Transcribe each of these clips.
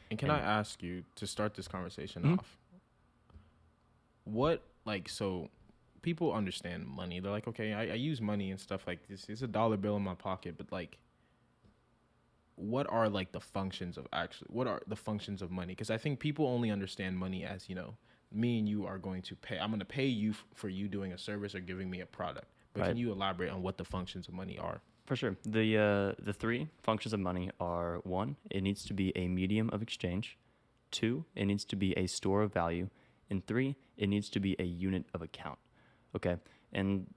And can I ask you to start this conversation Mhm. off? What, like, so people understand money. They're like, okay, I use money and stuff like this. It's a dollar bill in my pocket, but like, what are like the functions of what are the functions of money? Because I think people only understand money as, me and you are going to pay. I'm going to pay you for you doing a service or giving me a product. But Right. can you elaborate on what the functions of money are? For sure. The three functions of money are: one, it needs to be a medium of exchange; two, it needs to be a store of value; and three, it needs to be a unit of account. Okay. And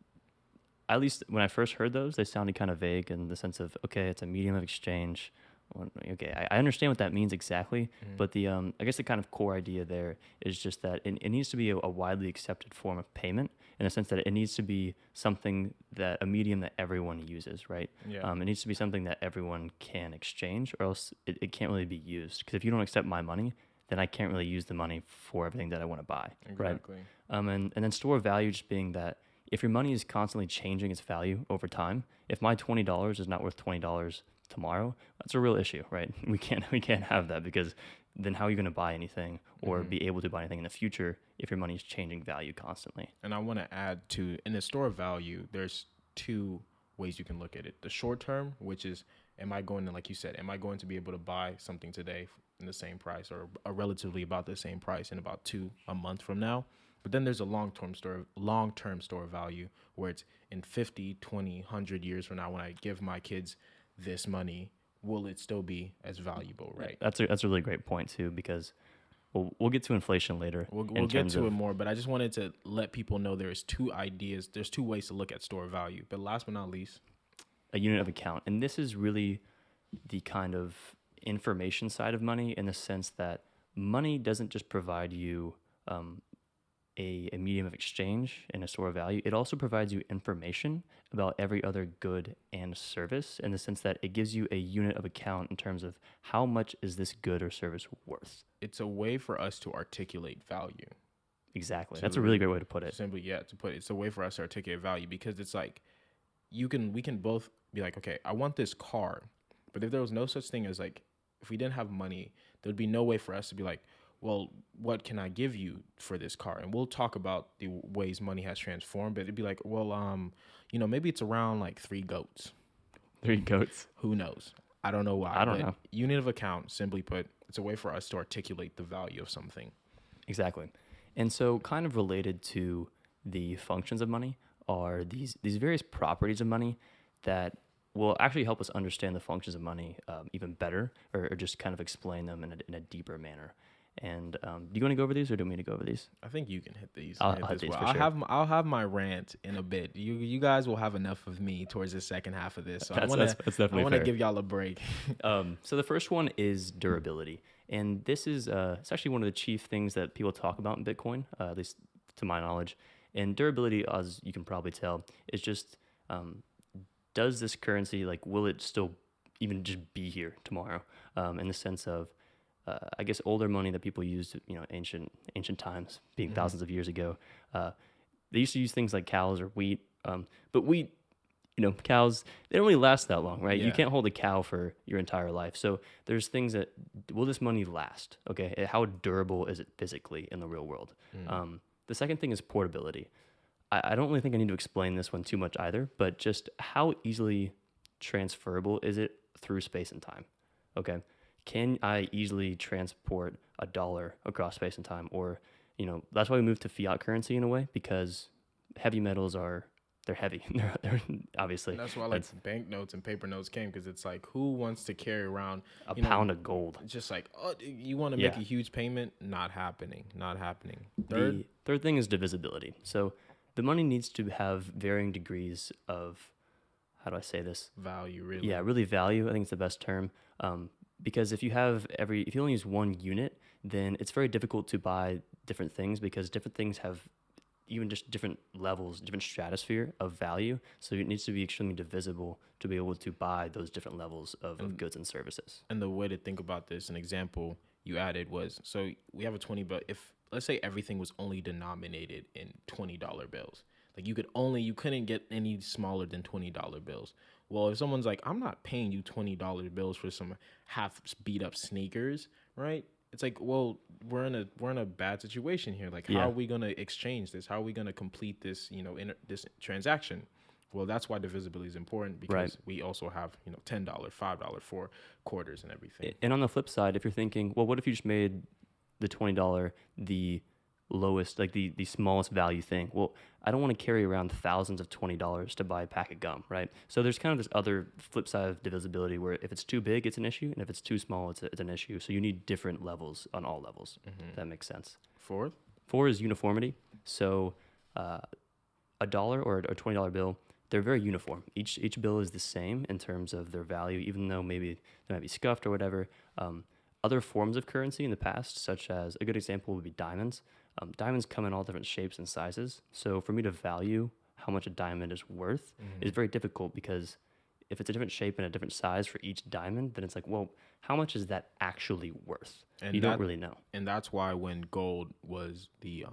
at least when I first heard those, they sounded kind of vague in the sense of, okay, it's a medium of exchange. Well, okay, I understand what that means exactly, but I guess the kind of core idea there is just that it needs to be a widely accepted form of payment, in the sense that it needs to be something that a medium that everyone uses, right? Yeah. It needs to be something that everyone can exchange, or else it can't really be used. Because if you don't accept my money, then I can't really use the money for everything that I want to buy, right? Exactly. And then store of value just being that if your money is constantly changing its value over time, if my $20 is not worth $20 tomorrow, that's a real issue, right? We can't have that, because then how are you going to buy anything or be able to buy anything in the future if your money is changing value constantly? And I want to add to, in the store of value, there's two ways you can look at it. The short term, which is, am I going to, like you said, am I going to be able to buy something today in the same price or relatively about the same price in about a month from now? But then there's a long-term store of value where it's in 50, 20, 100 years from now, when I give my kids this money, will it still be as valuable, right? That's a really great point too, because we'll get to inflation later. We'll get to it more, but I just wanted to let people know there's two ideas. There's two ways to look at store value. But last but not least, a unit of account. And this is really the kind of information side of money, in the sense that money doesn't just provide you a medium of exchange and a store of value. It also provides you information about every other good and service, in the sense that it gives you a unit of account in terms of how much is this good or service worth. it's a way for us to articulate value. Exactly. That's a really great way to put it. Simply, yeah, to put it. It's a way for us to articulate value, because it's like we can both be like, okay, I want this car. But if there was no such thing as, like, if we didn't have money, there'd be no way for us to be like, well, what can I give you for this car? And we'll talk about the ways money has transformed, but it'd be like, well, maybe it's around like 3 goats. 3 goats. Who knows? I don't know why. I don't know. Unit of account, simply put, it's a way for us to articulate the value of something. Exactly. And so kind of related to the functions of money are these various properties of money that will actually help us understand the functions of money even better, or just kind of explain them in a deeper manner. And do you want to go over these, or do you want me to go over these? I think you can hit these. I'll hit these for sure. I'll have my rant in a bit. You guys will have enough of me towards the second half of this. So That's definitely I want to fair. give y'all a break. So the first one is durability, and this is it's actually one of the chief things that people talk about in Bitcoin, at least to my knowledge. And durability, as you can probably tell, is just does this currency, like, will it still even just be here tomorrow? In the sense of I guess older money that people used, ancient times, being thousands of years ago, they used to use things like cows or wheat. But wheat, cows, they don't really last that long, right? Yeah. You can't hold a cow for your entire life. So there's things that, will this money last? Okay, how durable is it physically in the real world? The second thing is portability. I don't really think I need to explain this one too much either, but just how easily transferable is it through space and time? Okay. Can I easily transport $1 across space and time? Or, that's why we moved to fiat currency in a way, because heavy metals they're heavy. they're obviously. And that's why banknotes and paper notes came, because it's like, who wants to carry around a pound of gold? Just like, oh, you want to make a huge payment? Not happening. The third thing is divisibility. So the money needs to have varying degrees of, how do I say this? Value, really. Yeah, really value. I think it's the best term. Because if you only use one unit, then it's very difficult to buy different things, because different things have even just different levels, different stratosphere of value. So it needs to be extremely divisible to be able to buy those different levels of goods and services. And the way to think about this, an example you added was, so we have a 20, but if, let's say, everything was only denominated in $20 bills, like you couldn't get any smaller than $20 bills. Well, if someone's like, I'm not paying you $20 bills for some half beat up sneakers, right? It's like, well, we're in a bad situation here. Like, how Yeah. are we gonna exchange this? How are we gonna complete this, this transaction? Well, that's why divisibility is important, Right. because we also have, $10, $5 for quarters and everything. And on the flip side, if you're thinking, well, what if you just made the $20 the lowest, like the smallest value thing? Well, I don't want to carry around thousands of $20 to buy a pack of gum, right? So there's kind of this other flip side of divisibility where if it's too big, it's an issue, and if it's too small, it's an issue. So you need different levels on all levels. If that makes sense. Fourth, Four is uniformity. So a dollar or a $20 bill, they're very uniform. Each bill is the same in terms of their value, even though maybe they might be scuffed or whatever. Other forms of currency in the past, such as a good example would be diamonds. Diamonds come in all different shapes and sizes. So for me to value how much a diamond is worth is very difficult, because if it's a different shape and a different size for each diamond, then it's like, well, how much is that actually worth? And You don't really know. and that's why when gold was the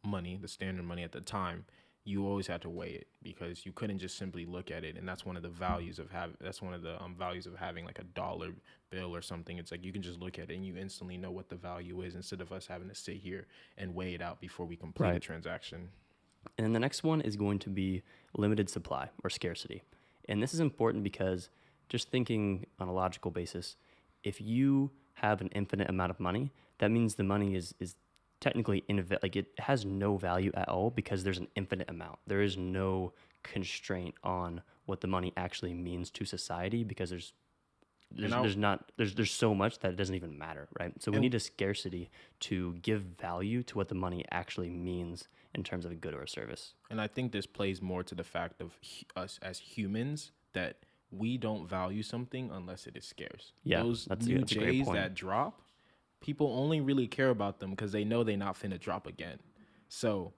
money, the standard money at the time, you always had to weigh it, because you couldn't just simply look at it. And that's one of the values of having like a dollar bill or something. It's like you can just look at it and you instantly know what the value is, instead of us having to sit here and weigh it out before we complete a Right. transaction. And then the next one is going to be limited supply or scarcity. And this is important because, just thinking on a logical basis, if you have an infinite amount of money, that means the money is technically like it has no value at all, because there's an infinite amount. There is no constraint on what the money actually means to society, because And I'll, there's so much that it doesn't even matter, right? So we and need a scarcity to give value to what the money actually means in terms of a good or a service. And I think this plays more to the fact of us as humans, that we don't value something unless it is scarce. Yeah, Those that's new a great J's point. that drop, people only really care about them because they know they're not finna drop again. So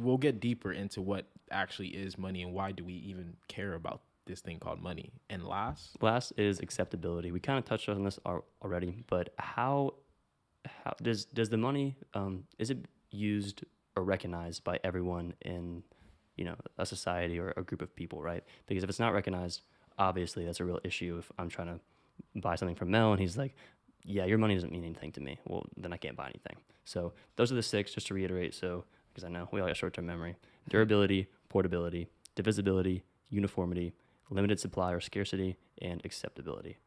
we'll get deeper into what actually is money and why do we even care about this thing called money. And Last is acceptability. We kind of touched on this already, but how does the money is it used or recognized by everyone in a society or a group of people, right? Because if it's not recognized, obviously that's a real issue. If I'm trying to buy something from Mel and he's like, yeah, your money doesn't mean anything to me, well, then I can't buy anything. So those are the six, just to reiterate. So, because I know we all got short-term memory: durability, portability, divisibility, uniformity, limited supply or scarcity, and acceptability.